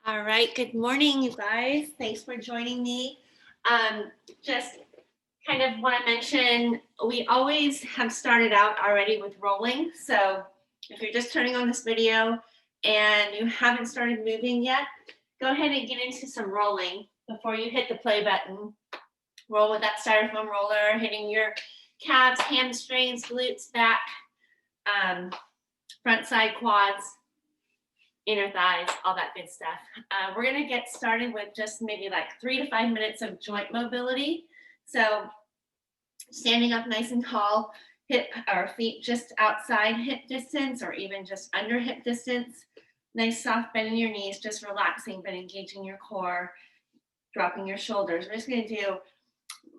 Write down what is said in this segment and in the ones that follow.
All right, good morning, you guys. Thanks for joining me. Just kind of want to mention, we always have started out already with rolling. So if you're just turning on this video and you haven't started moving yet, go ahead and get into some rolling before you hit the play button. Roll with that styrofoam roller, hitting your calves, hamstrings, glutes, back, front side quads, inner thighs, all that good stuff. We're going to get started with just maybe like 3 to 5 minutes of joint mobility. So standing up nice and tall, hip or feet just outside hip distance or even just under hip distance. Nice soft bend in your knees, just relaxing but engaging your core, dropping your shoulders. We're just going to do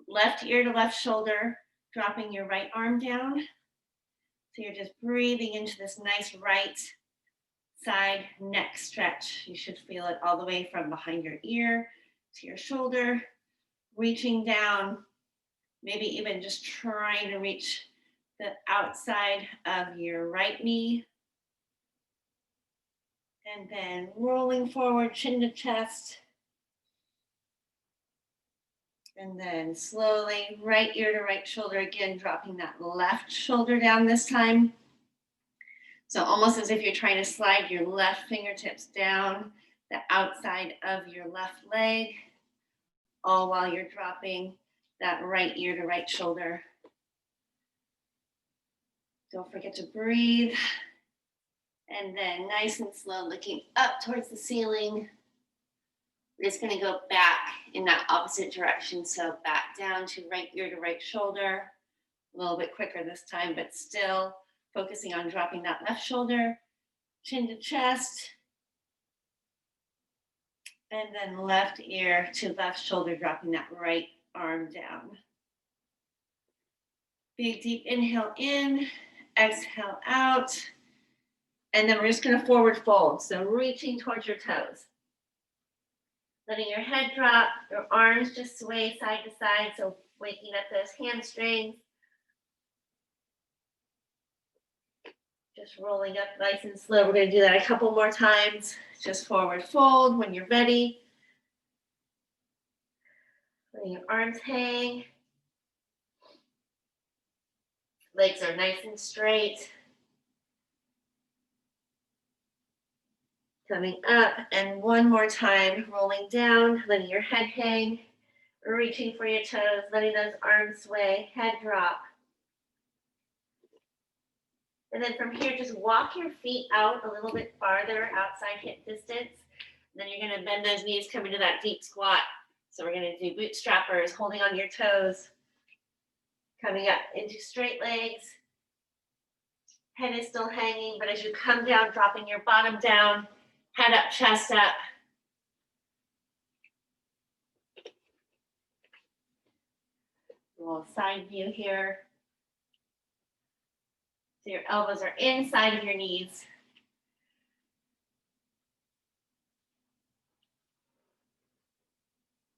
left ear to left shoulder, dropping your right arm down. So you're just breathing into this nice right side neck stretch. You should feel it all the way from behind your ear to your shoulder, reaching down, maybe even just trying to reach the outside of your right knee. And then rolling forward, chin to chest. And then slowly right ear to right shoulder, again, dropping that left shoulder down this time. So almost as if you're trying to slide your left fingertips down the outside of your left leg, all while you're dropping that right ear to right shoulder. Don't forget to breathe. And then nice and slow, looking up towards the ceiling. We're just going to go back in that opposite direction. So back down to right ear to right shoulder. A little bit quicker this time, but still focusing on dropping that left shoulder, chin to chest, and then left ear to left shoulder, dropping that right arm down. Big deep inhale in, exhale out, and then we're just going to forward fold. So reaching towards your toes. Letting your head drop, your arms just sway side to side, so waking up those hamstrings. Just rolling up nice and slow. We're going to do that a couple more times. Just forward fold when you're ready. Letting your arms hang. Legs are nice and straight. Coming up, and one more time, rolling down, letting your head hang, reaching for your toes, letting those arms sway, head drop. And then from here, just walk your feet out a little bit farther outside hip distance. And then you're going to bend those knees, come into that deep squat. So we're going to do bootstrappers, holding on your toes, coming up into straight legs. Head is still hanging, but as you come down, dropping your bottom down, head up, chest up. A little side view here. So your elbows are inside of your knees.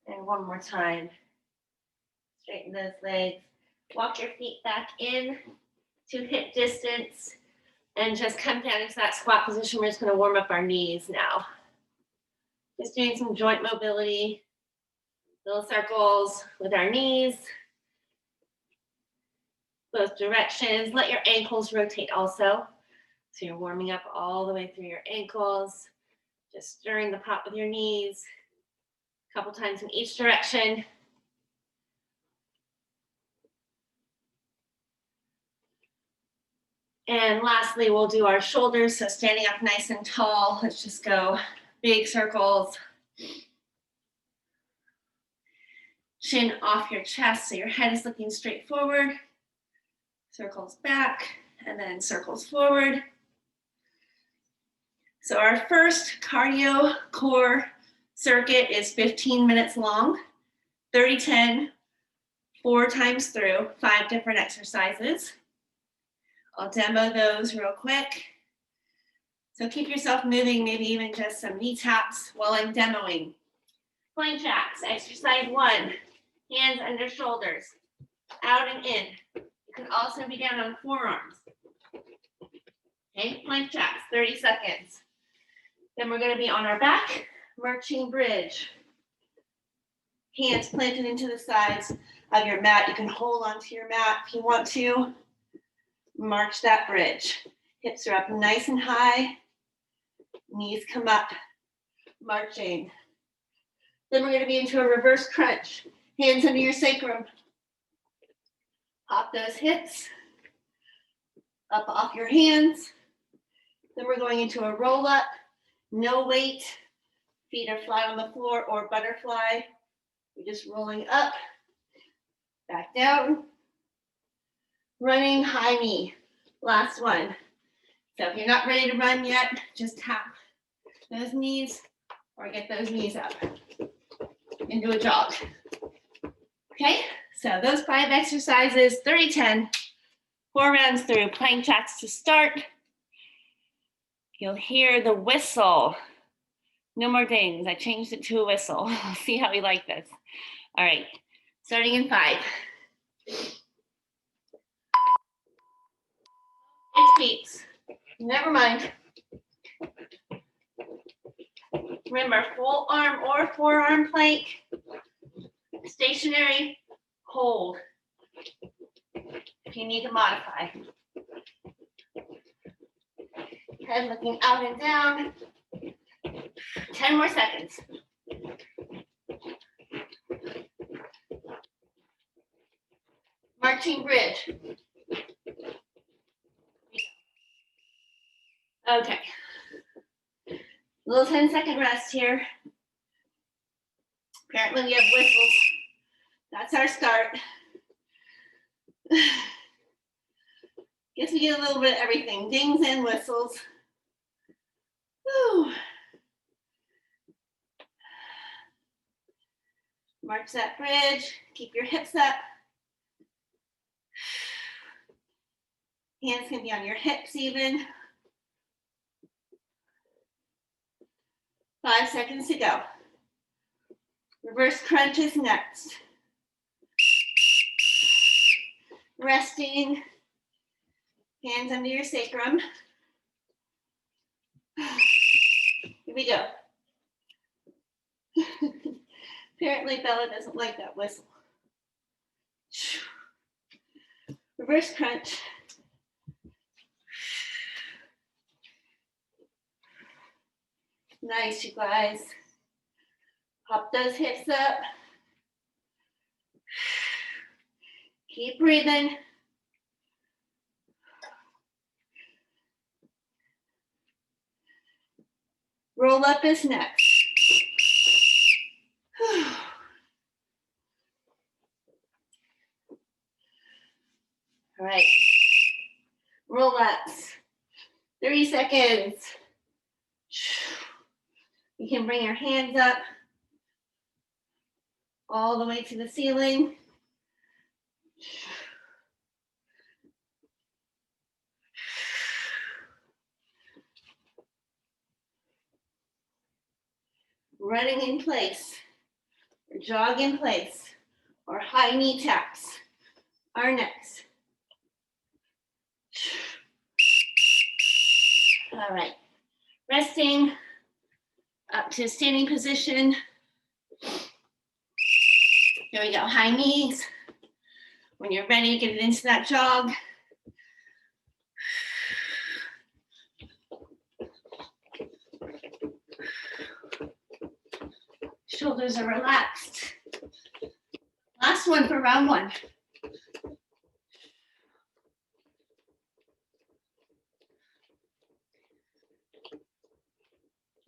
And one more time. Straighten those legs. Walk your feet back in to hip distance. And just come down into that squat position. We're just going to warm up our knees now. Just doing some joint mobility. Little circles with our knees. Both directions. Let your ankles rotate also. So you're warming up all the way through your ankles. Just stirring the pot with your knees. A couple times in each direction. And lastly, we'll do our shoulders. So standing up nice and tall. Let's just go big circles. Chin off your chest, so your head is looking straight forward. Circles back, and then circles forward. So our first cardio core circuit is 15 minutes long, 30-10, 4 times through, 5 different exercises. I'll demo those real quick. So keep yourself moving, maybe even just some knee taps while I'm demoing. Plank jacks, exercise 1, hands under shoulders, out and in. You can also be down on forearms. Okay, plank jacks, 30 seconds. Then we're going to be on our back, marching bridge. Hands planted into the sides of your mat. You can hold onto your mat if you want to. March that bridge. Hips are up nice and high. Knees come up, marching. Then we're going to be into a reverse crunch. Hands under your sacrum. Pop those hips up off your hands. Then we're going into a roll up, no weight. Feet are flat on the floor or butterfly. We're just rolling up, back down. Running high knee. Last one. So if you're not ready to run yet, just tap those knees or get those knees up into a jog. Okay, so those 5 exercises, 30-10, 4 rounds through. Plank jacks to start. You'll hear the whistle. No more dings. I changed it to a whistle. See how we like this. All right, starting in 5. It speaks. Never mind. Remember, full arm or forearm plank. Stationary, hold. If you need to modify. Head looking out and down. 10 more seconds. Marching bridge. Okay. Little 10-second rest here. Apparently we have whistles. That's our start. Guess we get a little bit of everything. Dings and whistles. Whew. March that bridge. Keep your hips up. Hands can be on your hips even. 5 seconds to go. Reverse crunch is next. Resting. Hands under your sacrum. Here we go. Apparently Bella doesn't like that whistle. Reverse crunch. Nice, you guys. Pop those hips up. Keep breathing. Roll up is next. All right. Roll ups. 30 seconds. You can bring your hands up all the way to the ceiling. Running in place, or jog in place, or high knee taps are next. All right, resting up to standing position. Here we go, high knees. When you're ready, get it into that jog. Shoulders are relaxed. Last one for round 1.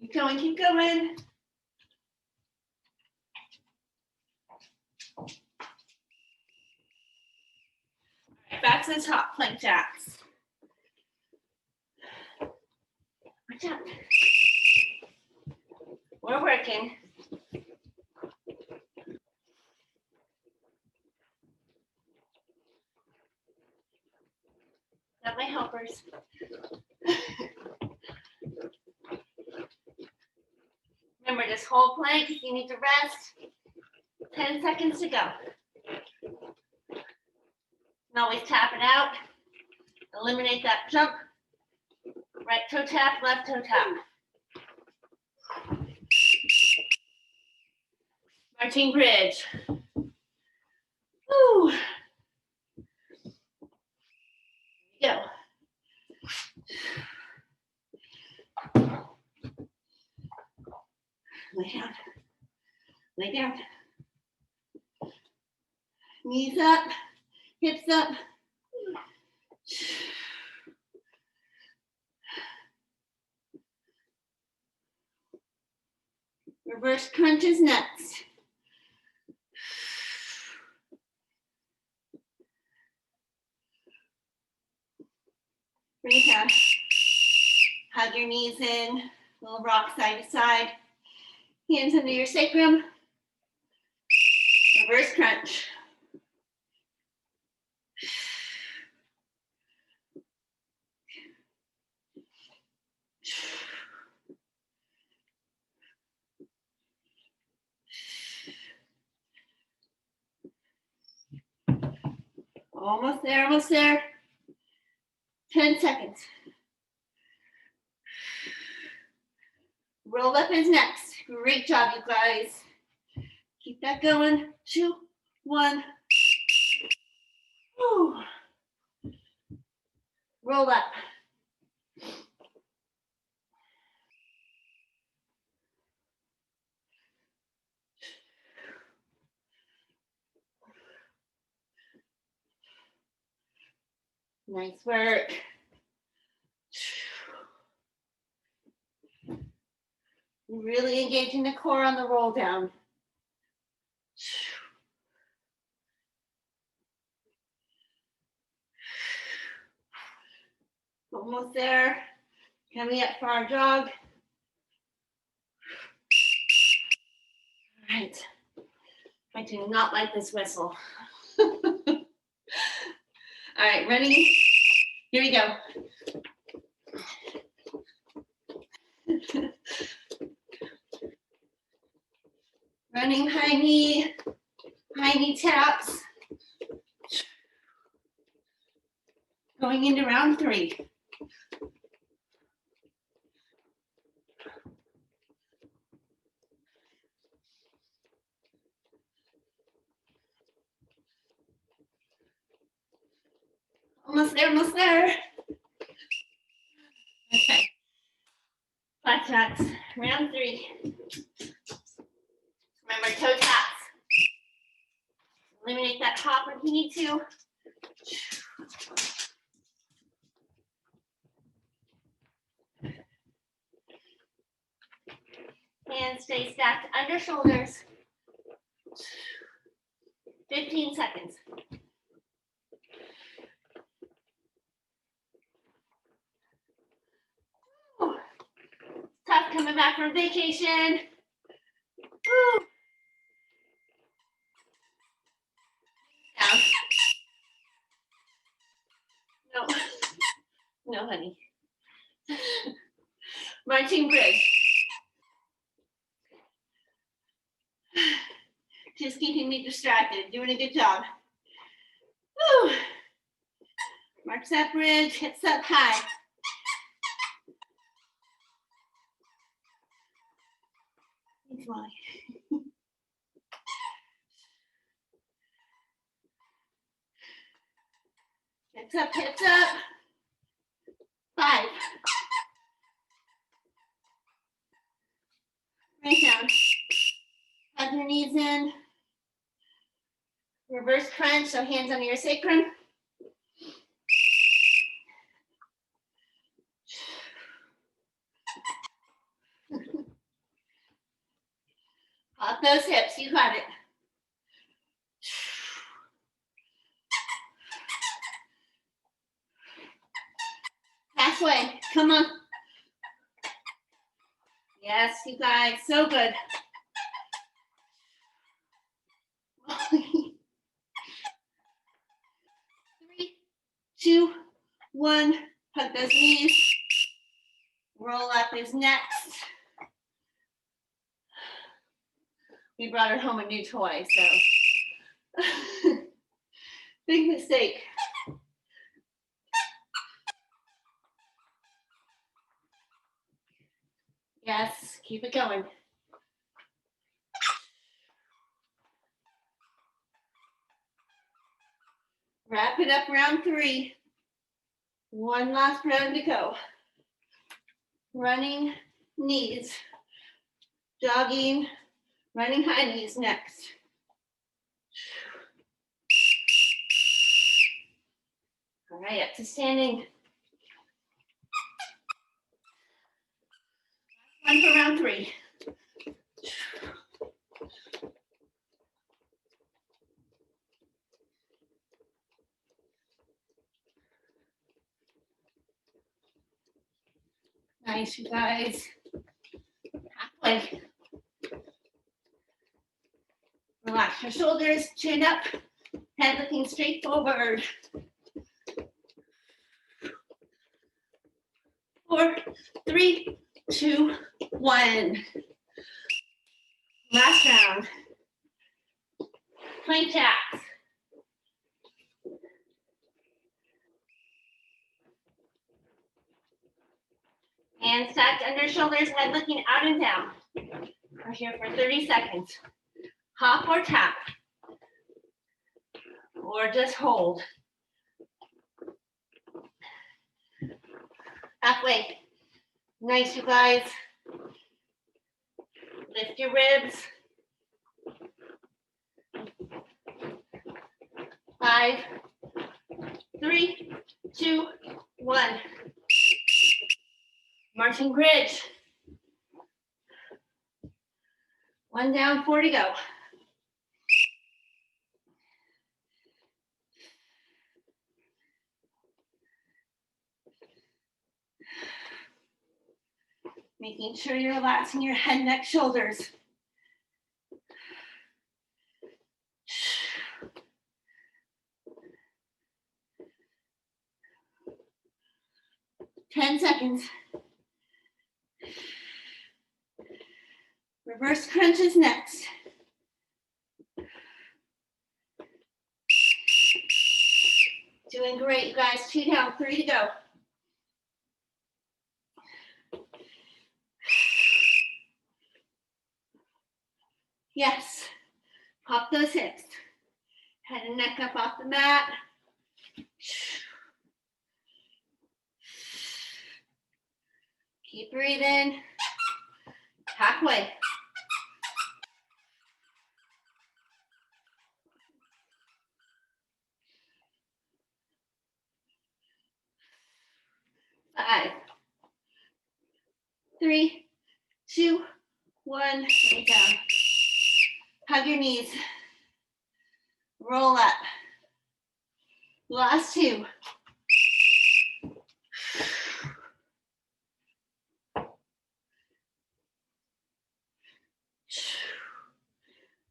Keep going, keep going. All right, back to the top, plank jacks. Watch out. We're working. Got my helpers. Remember, this whole plank, if you need to rest, 10 seconds to go. You can always tap it out. Eliminate that jump. Right toe tap, left toe tap. Marching bridge. Woo. Go. Lay down. Lay down. Knees up, hips up. Reverse crunches next. Bring it down. Hug your knees in. Little rock side to side. Hands under your sacrum. Reverse crunch. Almost there, almost there. 10 seconds. Roll up is next. Great job, you guys. Keep that going. 2, 1. Woo. Roll up. Nice work. Really engaging the core on the roll down. Almost there. Coming up for our jog. All right. I do not like this whistle. All right, ready? Here we go. Running high knee taps. Going into round 3. Almost there, almost there. Okay. Flat shots, round 3. Remember toe taps. Eliminate that hop if you need to. Hands stay stacked under shoulders. 15 seconds. Whew. Tough coming back from vacation. Woo. Down. No. No, honey. Marching bridge. Just keeping me distracted. Doing a good job. Woo. March that bridge. Hips up high. Thanks, Molly. Hips up, hips up. 5. Right down. Hug your knees in. Reverse crunch, so hands under your sacrum. Pop those hips, you got it. Halfway, come on. Yes, you guys, so good. 3, 2, 1. Hug those knees. Roll up is next. We brought her home a new toy, so big mistake. Yes, keep it going. Wrap it up, round 3. One last round to go. Running knees, jogging, running high knees next. All right, up to standing. One for round 3. Nice, you guys. Halfway. Relax your shoulders, chin up, head looking straight forward. 4, 3, 2, 1. Last round. Plank jacks. Hands stacked under shoulders, head looking out and down. We're here for 30 seconds. Hop or tap. Or just hold. Halfway. Nice, you guys. Lift your ribs. 5, 3, 2, 1. Marching bridge. 1 down, 4 to go. Making sure you're relaxing your head, neck, shoulders. Ten seconds. Reverse crunches next. Doing great, you guys. 2 down, 3 to go. Yes. Pop those hips. Head and neck up off the mat. Keep breathing. Halfway. Five, 3, 2, 1. Lay down. Hug your knees. Roll up. Last 2.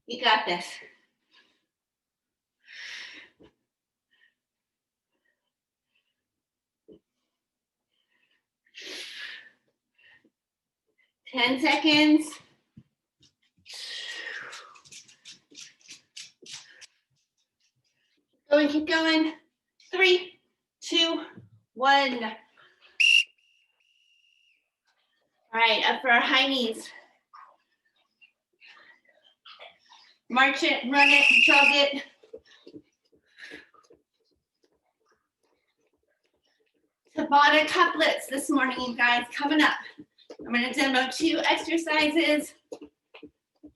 You got this. Ten seconds. Going, keep going. 3, 2, 1. All right, up for our high knees. March it, run it, jog it. Tabata couplets this morning, you guys, coming up. I'm going to demo 2 exercises,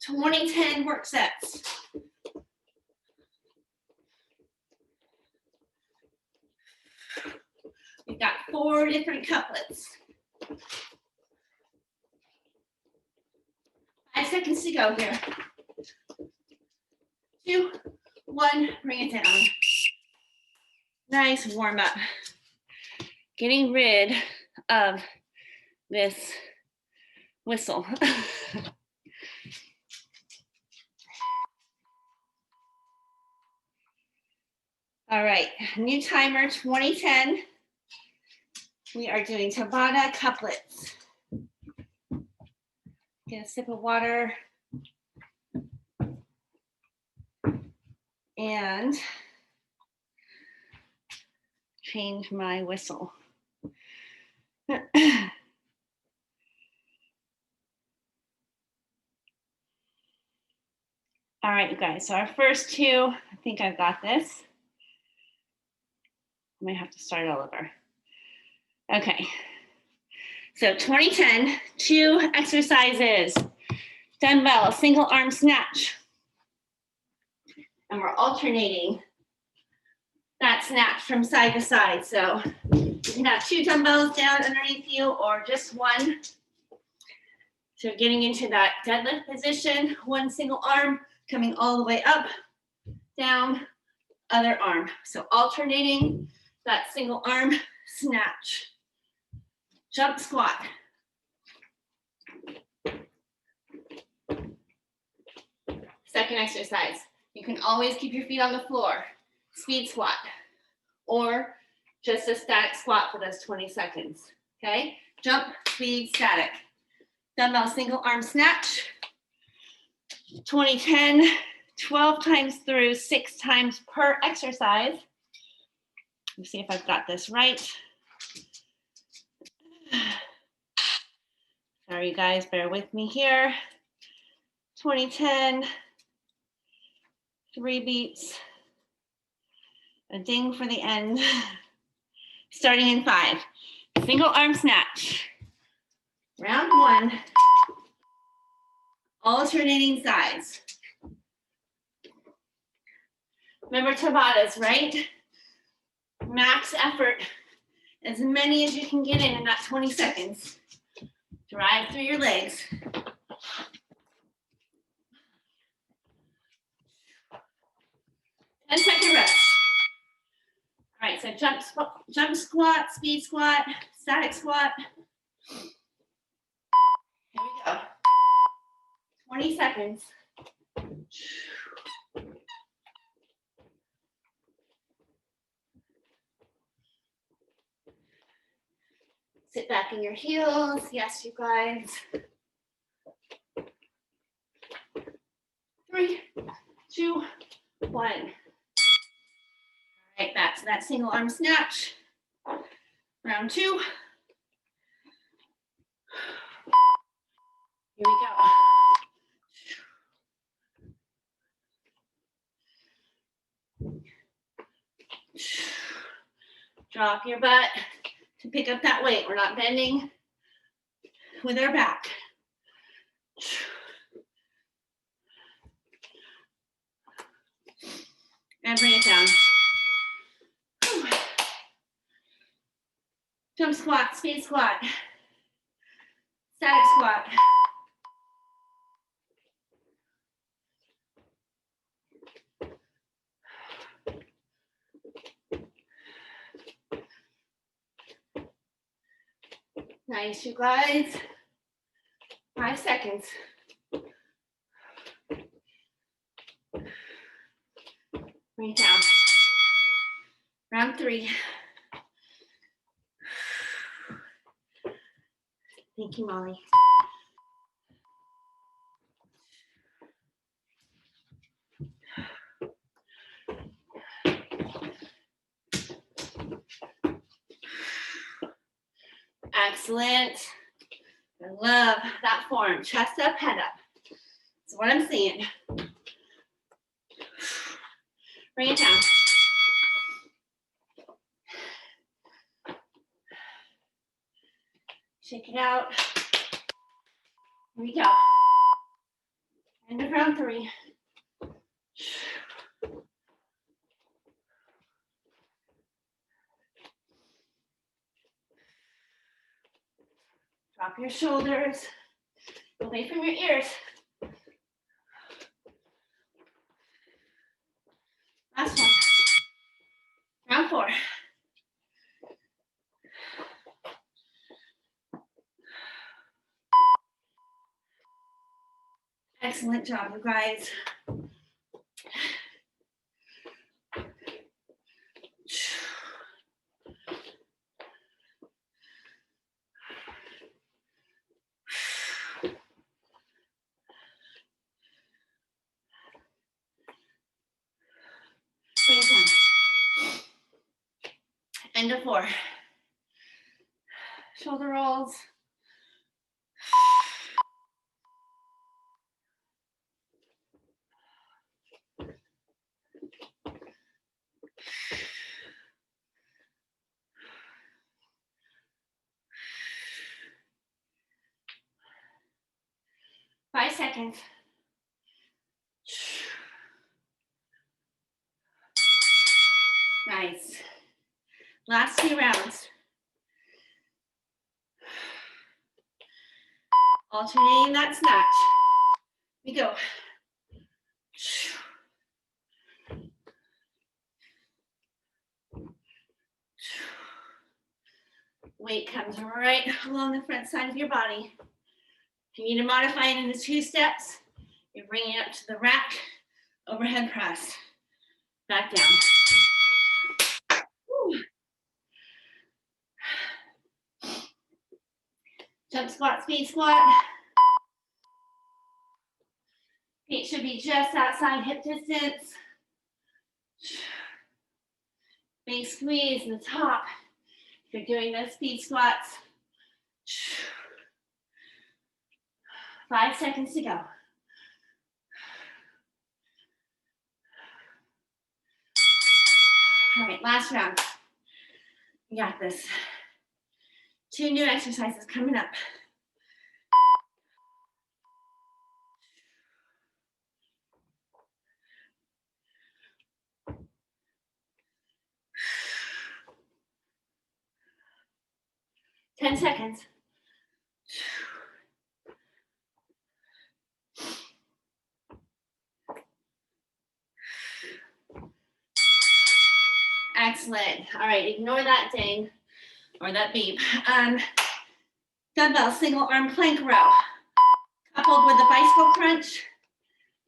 20-10 work sets. We've got 4 different couplets. 5 seconds to go here. 2, 1, bring it down. Nice warm up. Getting rid of this whistle. All right, new timer, 20-10. We are doing Tabata couplets. Get a sip of water. And change my whistle. All right, you guys, so our first 2, I think I've got this. I might have to start all over. Okay. So 20-10, 2 exercises. Dumbbell, single arm snatch. And we're alternating that snatch from side to side. So you can have 2 dumbbells down underneath you or just 1. So getting into that deadlift position, 1 single arm coming all the way up, down, other arm. So alternating that single arm snatch. Jump squat. Second exercise. You can always keep your feet on the floor. Speed squat. Or just a static squat for those 20 seconds. Okay? Jump, speed, static. Dumbbell single arm snatch. 20-10, 12 times through, 6 times per exercise. Let me see if I've got this right. Sorry, you guys, bear with me here. 20-10, 3 beats, a ding for the end. Starting in 5. Single arm snatch. Round 1. Alternating sides. Remember Tabatas, right? Max effort. As many as you can get in that 20 seconds. Drive through your legs. And 10-second rest. All right, so jump squat, speed squat, static squat. Here we go. 20 seconds. Sit back in your heels. Yes, you guys. 3, 2, 1. All right, back to that single arm snatch. Round 2. Here we go. Drop your butt to pick up that weight. We're not bending with our back. And bring it down. Jump squat, speed squat, static squat. Nice, you guys. 5 seconds. Bring it down. Round 3. Thank you, Molly. Excellent. I love that form. Chest up, head up. That's what I'm seeing. Bring it down. Shake it out. Here we go. End of round 3. Drop your shoulders away from your ears. Last one. Round 4. Excellent job, you guys. End of 4. Shoulder rolls. seconds. Nice. Last 2 rounds. Alternating that snatch. We go. Weight comes right along the front side of your body. If you need to modify it into 2 steps, you're bringing it up to the rack, overhead press, back down. Woo. Jump squat, speed squat. Feet should be just outside hip distance. Big squeeze in the top. If you're doing those speed squats. 5 seconds to go. All right, last round. You got this. 2 new exercises coming up. Ten seconds. Excellent. All right, ignore that ding or that beep. Dumbbell single arm plank row, coupled with a bicycle crunch.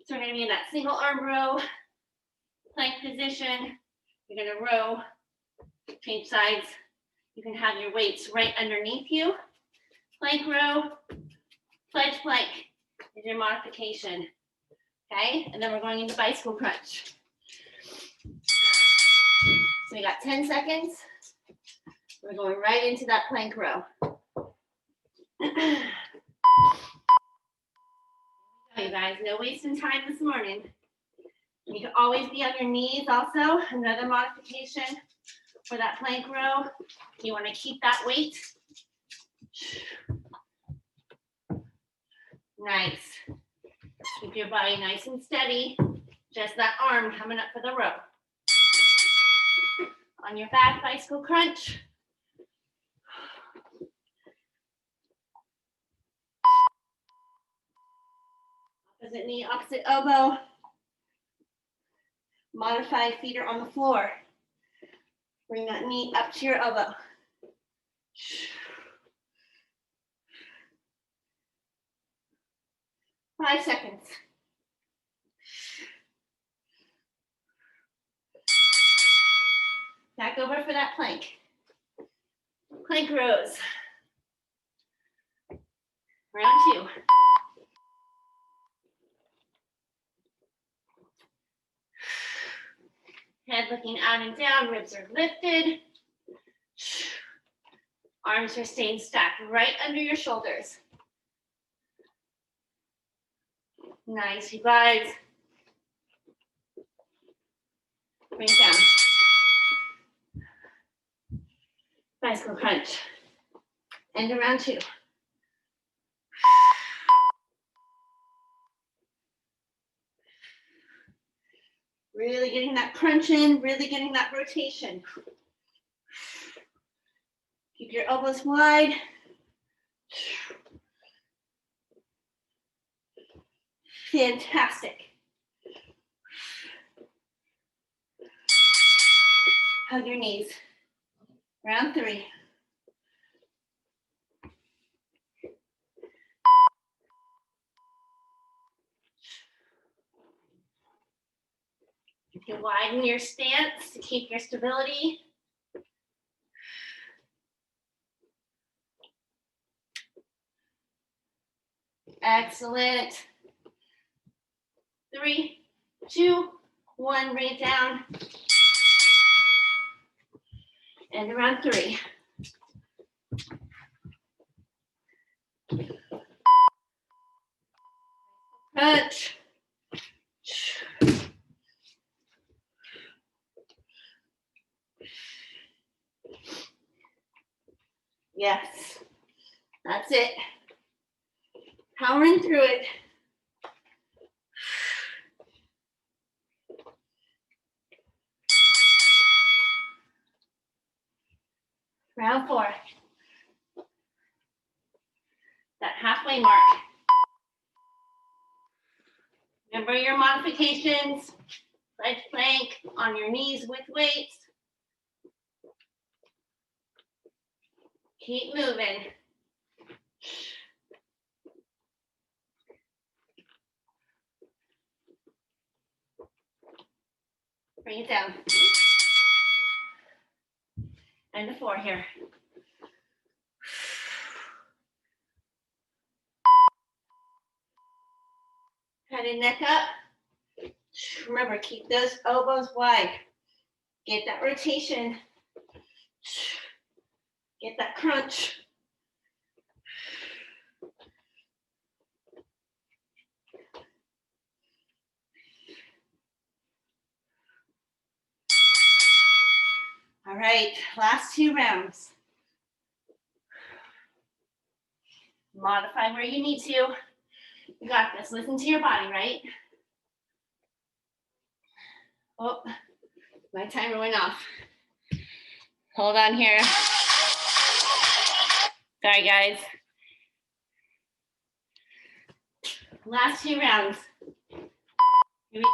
So we're gonna be in that single arm row, plank position. You're gonna row, change sides. You can have your weights right underneath you. Plank row, pledge plank is your modification. Okay, and then we're going into bicycle crunch. So we got 10 seconds. We're going right into that plank row. You guys, no wasting time this morning. You can always be on your knees also. Another modification for that plank row. You want to keep that weight. Nice. Keep your body nice and steady. Just that arm coming up for the row. On your back, bicycle crunch. Opposite knee, opposite elbow. Modified feet are on the floor. Bring that knee up to your elbow. Five seconds. Back over for that plank. Plank rows. Round 2. Head looking out and down, ribs are lifted. Arms are staying stacked right under your shoulders. Nice, you guys. Bring it down. Bicycle crunch. End of round 2. Really getting that crunch in, really getting that rotation. Keep your elbows wide. Fantastic. Hug your knees. Round 3. You widen your stance to keep your stability. Excellent. 3, 2, 1, bring it down. And around 3. Crunch. Yes, that's it. Powering through it. Round 4. That halfway mark. Remember your modifications. Ledge plank on your knees with weights. Keep moving. Bring it down. And the 4 here. Head and neck up. Remember, keep those elbows wide. Get that rotation. Get that crunch. All right, last 2 rounds. Modify where you need to. You got this. Listen to your body, right? Oh, my timer went off. Hold on here. Sorry, guys. Last 2 rounds. Here we go.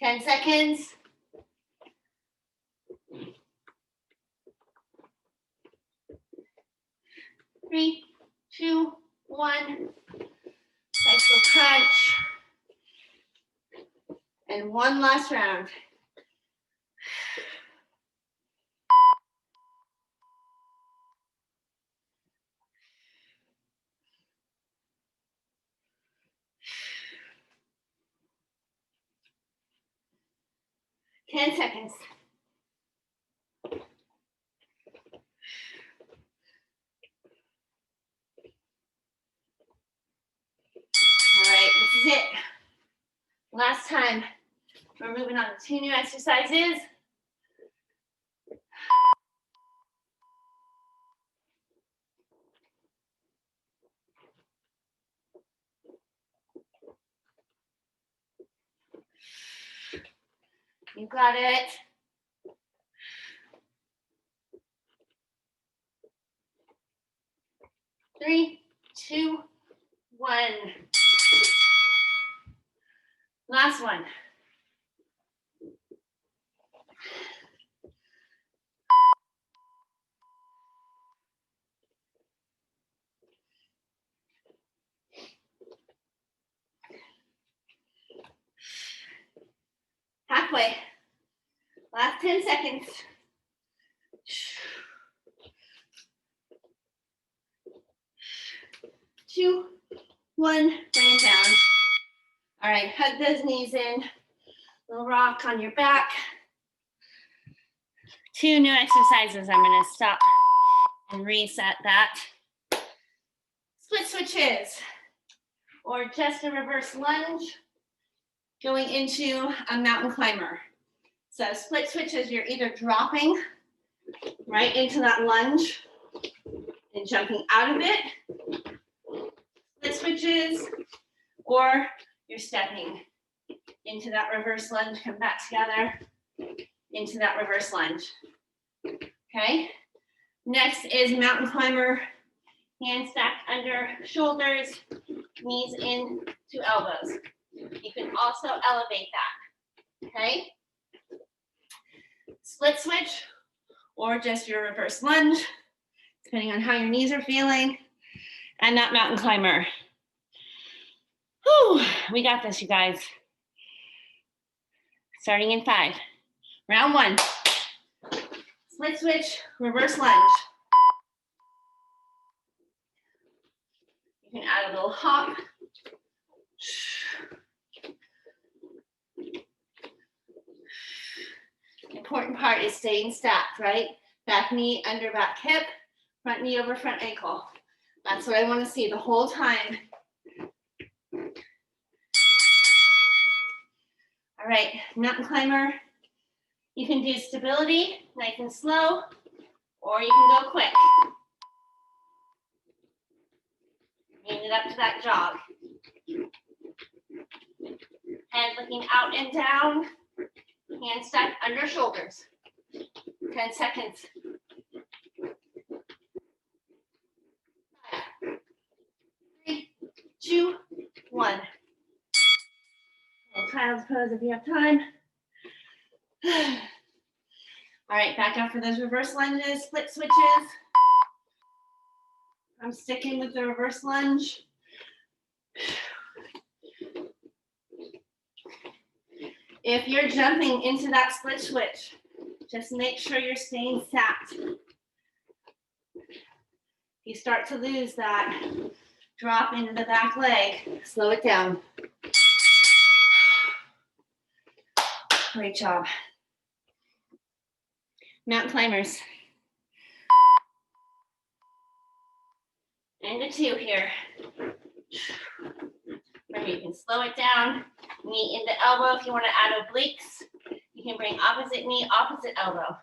Ten seconds. 3, 2, 1. Bicycle crunch. And 1 last round. Ten seconds. All right, this is it. Last time. We're moving on to 2 new exercises. You got it. Three, two, 1. Last one. Halfway. Last 10 seconds. 2, 1, bring it down. All right, hug those knees in. Little rock on your back. 2 new exercises. I'm gonna stop and reset that. Split switches, or just a reverse lunge going into a mountain climber. So split switches, you're either dropping right into that lunge and jumping out of it. Split switches, or you're stepping into that reverse lunge, come back together, into that reverse lunge. Okay, next is mountain climber, hands stacked under shoulders, knees in to elbows. You can also elevate that, okay? Split switch, or just your reverse lunge, depending on how your knees are feeling, and that mountain climber. Whew, we got this, you guys. Starting in 5. Round 1. Split switch, reverse lunge. You can add a little hop. Important part is staying stacked, right? Back knee under back hip, front knee over front ankle. That's what I want to see the whole time. All right, mountain climber. You can do stability, nice and slow, or you can go quick. Bring it up to that jog. Head looking out and down. Hands stacked under shoulders. 10 seconds. 5, 3, 2, 1. Child's pose if you have time. All right, back up for those reverse lunges, split switches. I'm sticking with the reverse lunge. If you're jumping into that split switch, just make sure you're staying sat. If you start to lose that drop into the back leg, slow it down. Great job. Mountain climbers. And a 2 here. Remember, you can slow it down. Knee into elbow. If you want to add obliques, you can bring opposite knee, opposite elbow.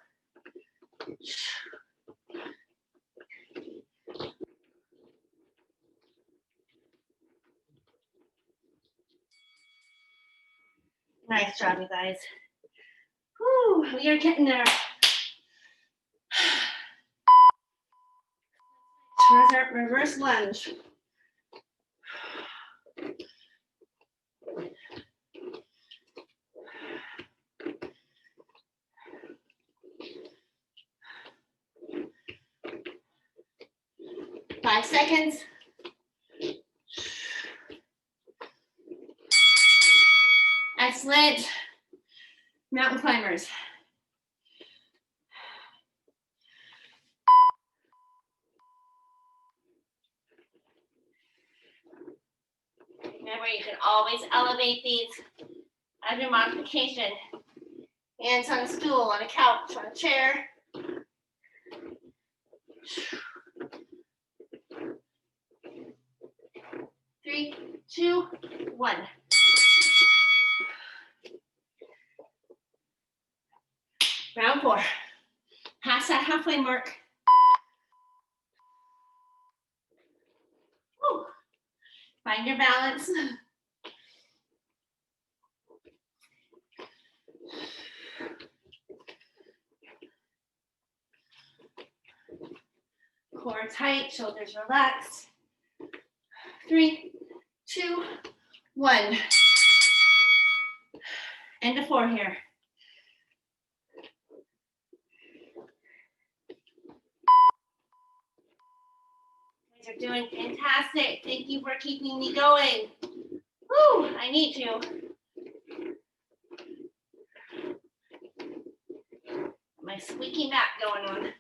Nice job, you guys. Whew, we are getting there. Reverse lunge. Five seconds. Excellent. Mountain climbers. Remember, you can always elevate these as your modification. Hands on a stool, on a couch, on a chair. Three, 2, 1. Round 4. Pass that halfway mark. Woo. Find your balance. Core tight, shoulders relaxed. 3, 2, 1. End of 4 here. You guys are doing fantastic. Thank you for keeping me going. Woo, I need to. My squeaky mat going on.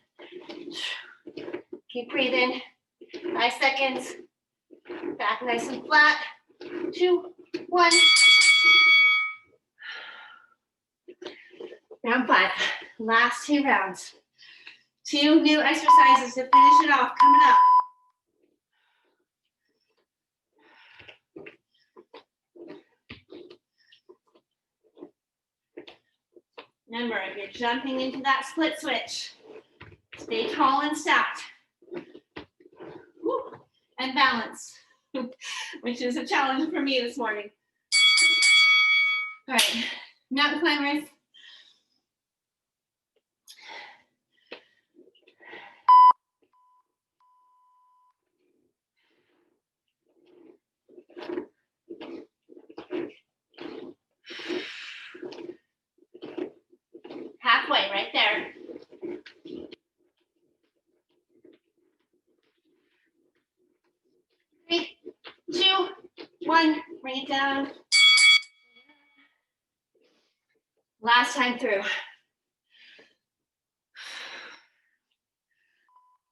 Keep breathing. 5 seconds. Back nice and flat. 2, 1. Round 5. Last 2 rounds. 2 new exercises to finish it off coming up. Remember, if you're jumping into that split switch, stay tall and stacked. Woo. And balanced, which is a challenge for me this morning. All right, mountain climbers. Halfway, right there. 3, 2, 1. Bring it down. Last time through.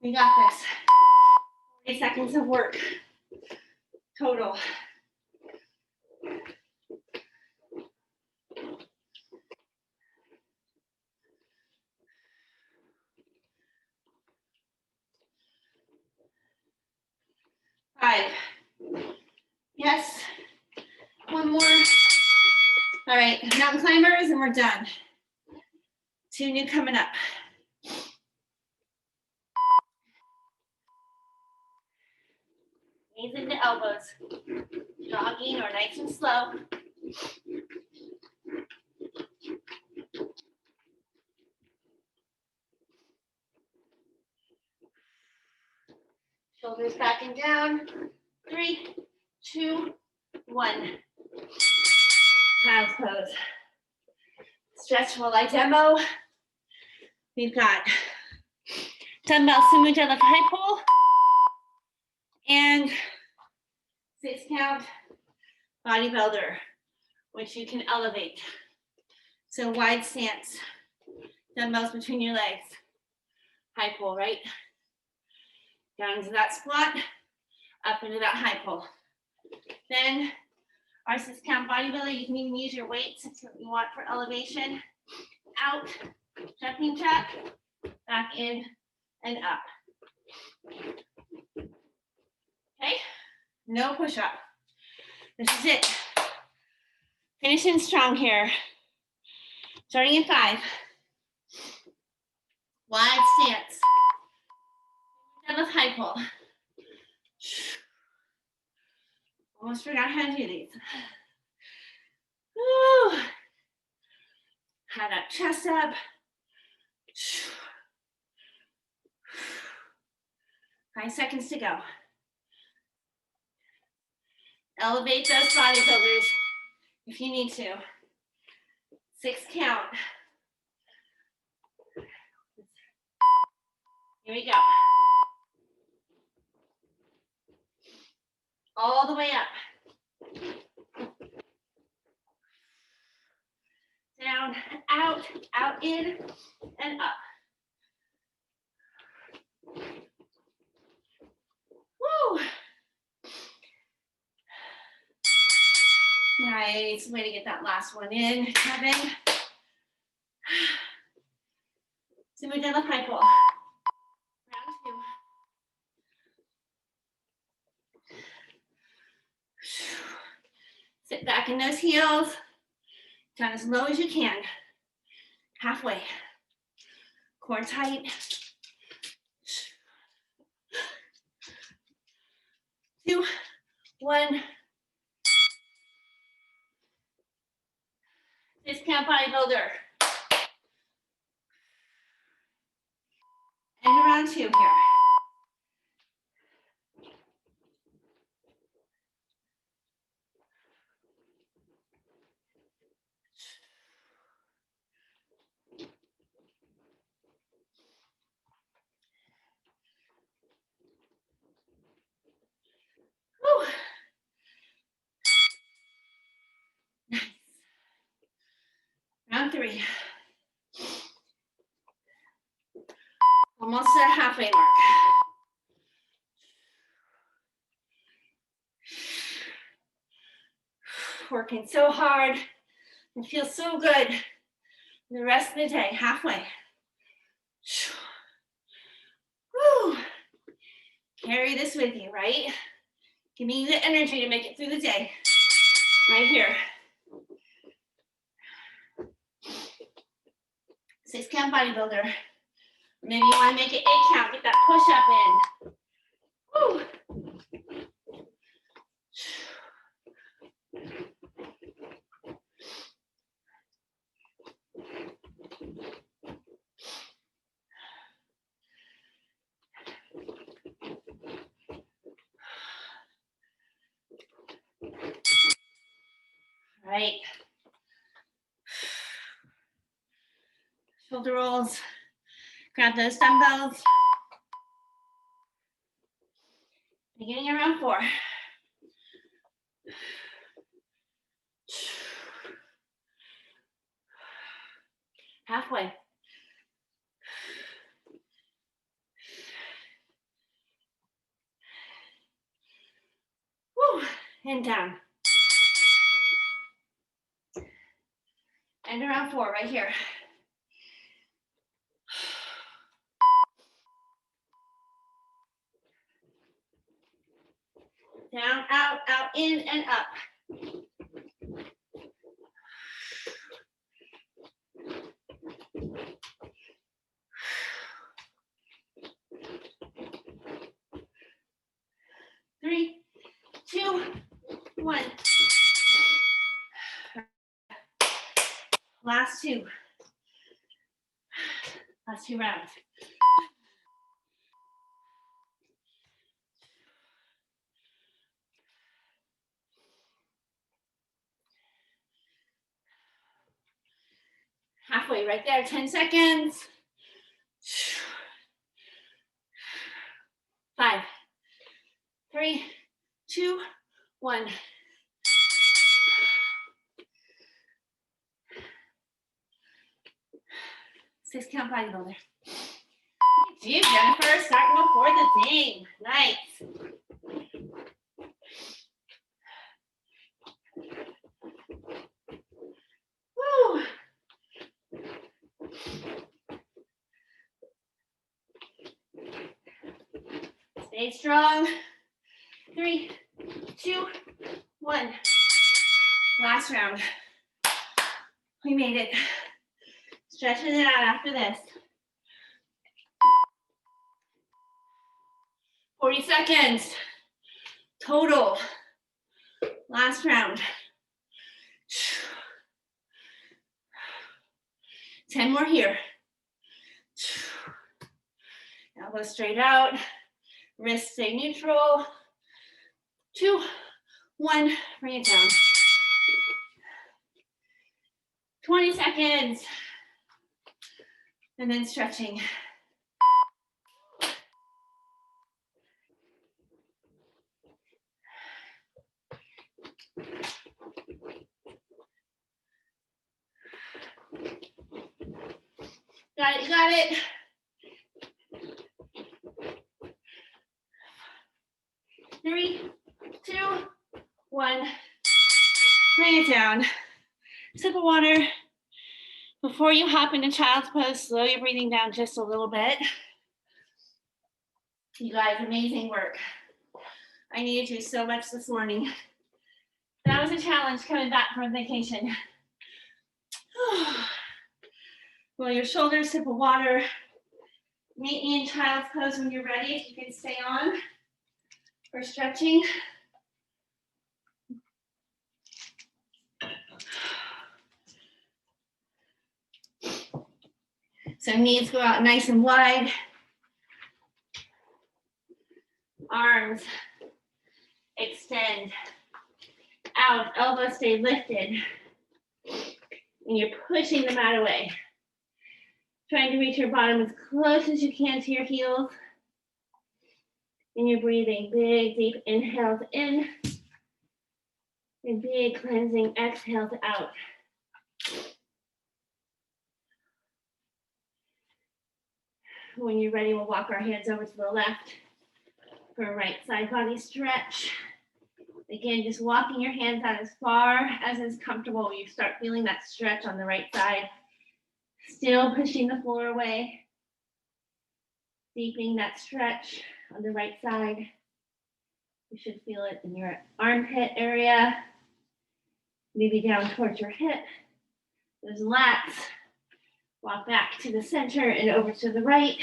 We got this. 40 seconds of work total. Five. Yes. One more. All right, mountain climbers, and we're done. 2 new coming up. Knees into elbows. Jogging or nice and slow. Shoulders back and down. 3, 2, 1. Child's pose. Stretch while I demo. We've got dumbbell sumo deadlift high pull and 6 count bodybuilder, which you can elevate. So wide stance, dumbbells between your legs, high pull, right? Down into that squat, up into that high pull. Then our 6 count bodybuilder, you can even use your weights if you want for elevation. Out, jumping jack, back in and up. Okay, no push up. This is it. Finishing strong here. Starting in 5. Wide stance. Deadlift high pull. Almost forgot how to do these. Woo. Have that chest up. 5 seconds to go. Elevate those bodybuilders if you need to. 6 count. Here we go. All the way up. Down, out, in, and up. Woo! Nice way to get that last one in, Kevin. Sumo deadlift high pull. Round 2. Sit back in those heels. Down as low as you can. Halfway. Core tight. 2, 1. 6 count bodybuilder. And round 2 here. Whew. Nice. Round 3. Almost at halfway mark. Working so hard. It feels so good. The rest of the day, halfway. Whew. Carry this with you, right? Give me the energy to make it through the day. Right here. 6 count bodybuilder. Maybe you want to make it 8 count. Get that push up in. Woo. Right. Shoulder rolls. Grab those dumbbells. Beginning around 4. Halfway. Woo. And down. And around 4 right here. Down, out, in, and up. Three, one. Last two. Last two rounds. Halfway right there, 10 seconds. 5, 3, 2, 1. 6 count bodybuilder. Good job, Jennifer. Starting before the ding. Nice. Woo. Stay strong. 3, 2, 1. Last round. We made it. Stretching it out after this. 40 seconds. Total. Last round. 10 more here. Elbow straight out. Wrist stay neutral. 2, 1. Bring it down. 20 seconds. And then stretching. Got it, you got it. 3, 2, 1. Bring it down. Sip of water. Before you hop into child's pose, slow your breathing down just a little bit. You guys, amazing work. I needed you so much this morning. That was a challenge coming back from vacation. Well, your shoulders, sip of water. Meet me in child's pose when you're ready. If you can stay on for stretching. So knees go out nice and wide. Arms extend out, elbows stay lifted. And you're pushing the mat away. Trying to reach your bottom as close as you can to your heels. And you're breathing big, deep inhales in. And big cleansing exhales out. When you're ready, we'll walk our hands over to the left for a right side body stretch. Again, just walking your hands out as far as is comfortable. You start feeling that stretch on the right side. Still pushing the floor away. Deepening that stretch on the right side. You should feel it in your armpit area. Maybe down towards your hip. Those lats. Walk back to the center and over to the right.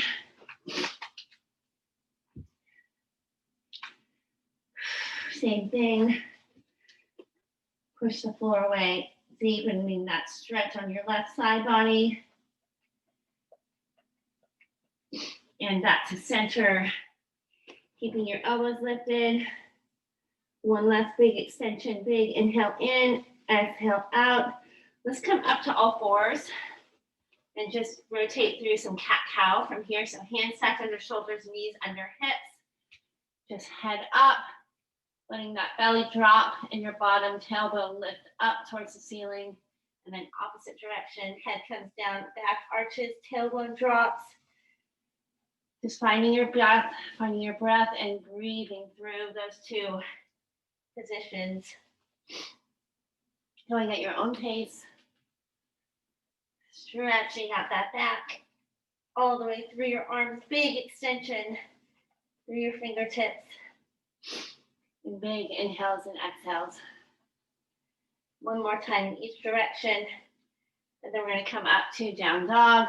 Same thing. Push the floor away, deepening that stretch on your left side body. And back to center. Keeping your elbows lifted. One last big extension, big inhale in, exhale out. Let's come up to all fours. And just rotate through some cat-cow from here. So hands stacked under shoulders, knees under hips. Just head up, letting that belly drop and your bottom tailbone lift up towards the ceiling. And then opposite direction, head comes down, back arches, tailbone drops. Just finding your breath and breathing through those two positions. Going at your own pace. Stretching out that back all the way through your arms, big extension through your fingertips. And big inhales and exhales. One more time in each direction. And then we're going to come up to down dog.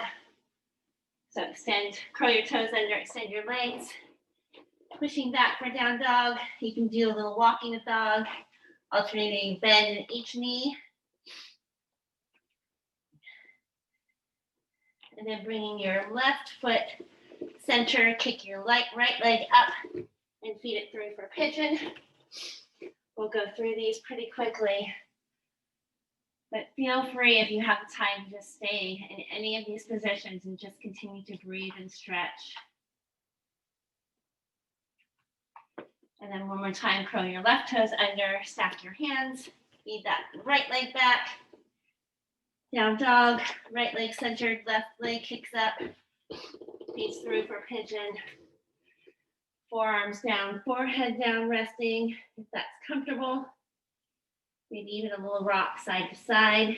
So extend, curl your toes under, extend your legs. Pushing back for down dog. You can do a little walking the dog Alternating bend in each knee. And then bringing your left foot center, kick your right leg up and feed it through for pigeon. We'll go through these pretty quickly. But feel free if you have time to just stay in any of these positions and just continue to breathe and stretch. And then one more time, curl your left toes under, stack your hands, feed that right leg back. Down dog, right leg centered, left leg kicks up, feeds through for pigeon. Forearms down, forehead down, resting, if that's comfortable. Maybe even a little rock side to side.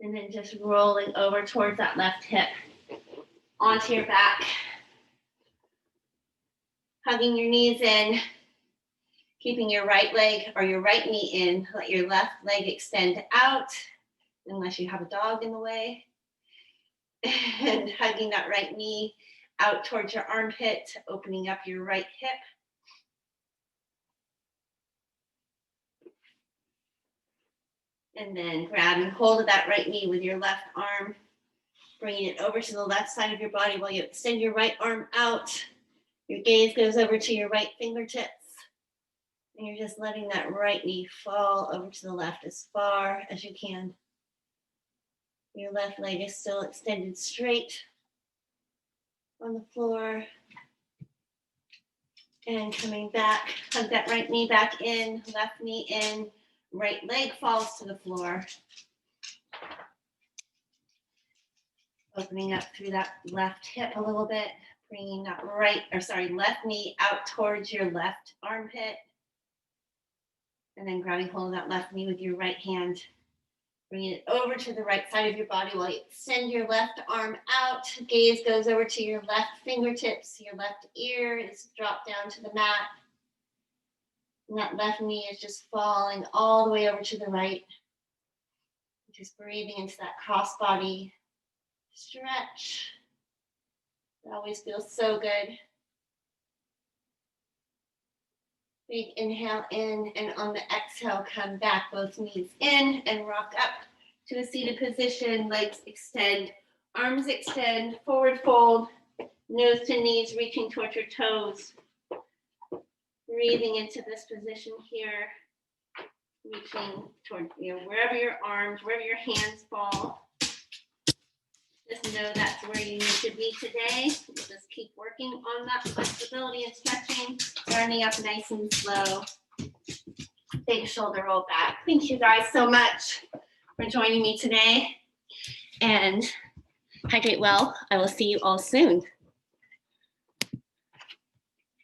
And then just rolling over towards that left hip, onto your back. Hugging your knees in, keeping your right leg or your right knee in. Let your left leg extend out, unless you have a dog in the way. And hugging that right knee out towards your armpit, opening up your right hip. And then grabbing hold of that right knee with your left arm, bringing it over to the left side of your body while you extend your right arm out. Your gaze goes over to your right fingertips. And you're just letting that right knee fall over to the left as far as you can. Your left leg is still extended straight on the floor. And coming back, hug that right knee back in, left knee in, right leg falls to the floor. Opening up through that left hip a little bit, bringing that left knee out towards your left armpit. And then grabbing hold of that left knee with your right hand. Bringing it over to the right side of your body while you extend your left arm out. Gaze goes over to your left fingertips. Your left ear is dropped down to the mat. And that left knee is just falling all the way over to the right. Just breathing into that crossbody stretch. It always feels so good. Big inhale in, and on the exhale, come back, both knees in and rock up to a seated position. Legs extend, arms extend, forward fold, nose to knees, reaching towards your toes. Breathing into this position here, reaching toward, wherever your arms, wherever your hands fall. Just know that's where you need to be today. We'll just keep working on that flexibility and stretching, starting up nice and slow. Big shoulder roll back. Thank you guys so much for joining me today. And hydrate well. I will see you all soon.